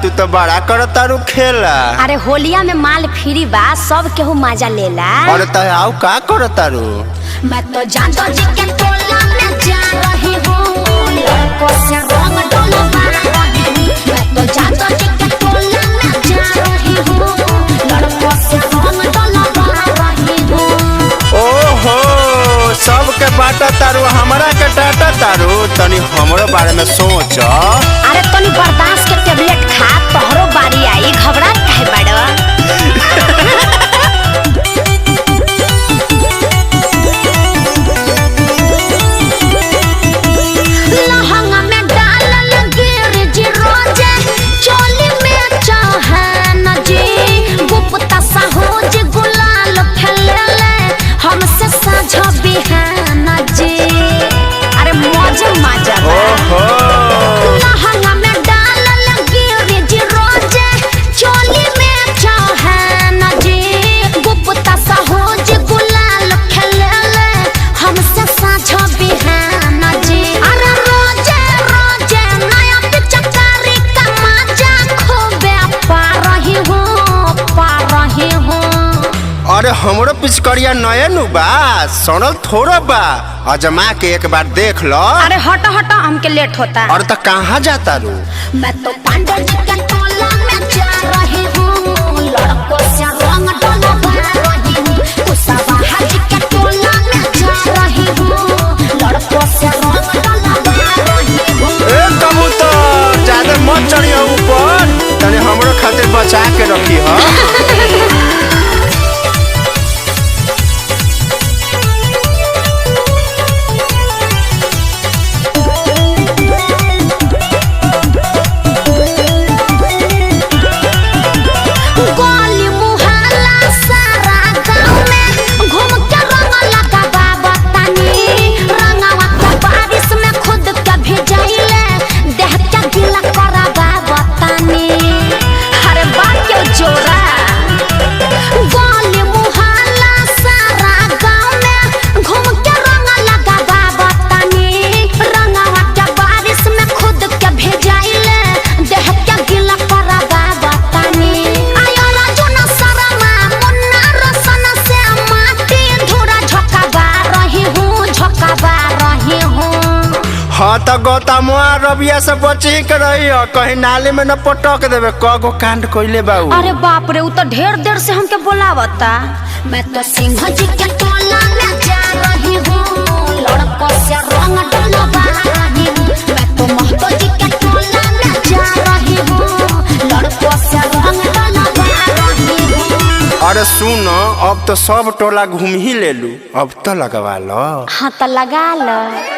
तू तो बड़ा करतारू खेला। अरे होलिया में माल फ्री बा, सब केहू मजा लेला। अरे तय आउ का करतारू? मैं तो जानता जी के टोला में जा रही हूँ, लड़कों से रंग डलवा रही हूँ। मैं तो जानता जी के टोला में जा रही हूँ, लड़कों से रंग डलवा रही हूँ। ओहो सबके बाटा तारू, हमरा के डाटा तारू। तनी हमरो बारे में सोच। अरे तनी बर्दाश्त के टेबलेट खा, तोहरो बारी आई। घबरा काहे बड़वा? लहंगा में डालल गिरजी रोजे, चोली में चहन जी, गुप्ता साहूज गुलाल फैलेले हमसे साझा बिहान जी। अरे मौज मजा बा। ओहो लहंगा में डालल गिरजी रोजे, चोली में चहन जी, गुप्ता साहूज गुलाल फैलेले हमसे साझा बिहान जी। अरे रोजे रोजे नया पिचकारी का मजा खूबे पा रही हूँ। अरे हमरो पिचकरिया नया नु बा, सड़ल थोड़ा बा। अजमा के एक बार देख लो। अरे हटा हटा, हमके लेट होता। और तो कहाँ जाता रू? मैं तो पांडे जी के टोला में जा रही हूँ, लड़कों से रंग डलवा रही हूँ। कुशवाहा जी के टोला में जा रही हूँ, लड़कों से रंग डलवा रही हूँ। ए कबूतर ज्यादा मत चढ़िया ऊपर, तनी हमरो खातिर बचा के रखी ह। गोली मुहल्ला सारा गाँव में घूम के रंग लगावा बतानी, रंगवा के बारिश में खुद के भिजाइले, देह के गीला करावा बतानी। अरे बात क्यों जोरा? गोली मुहल्ला सारा गाँव में घूम के रंग लगावा बतानी, रंगवा के बारिश में खुद के भिजाइले, देह के गीला करावा बतानी। हाँ तो गौतमुआ रबिया से बची के रही हो, कहीं नाली में न पटक देवे। कगो कांड कोइले बाऊ। अरे बाप रे, वो तो ढेर देर से हमके बोलावता। मैं तो सिंह जी के टोला में जा रही हूँ, लड़कों से रंग डलवा रही हूँ। मैं तो महतो जी के टोला में जा रही हूँ, लड़कों से रंग डलवा रही हूँ। अरे सुनो, अब तो सब टोला घूम ही ले लू, अब तो लगवा लो। हाँ तो लगा लो।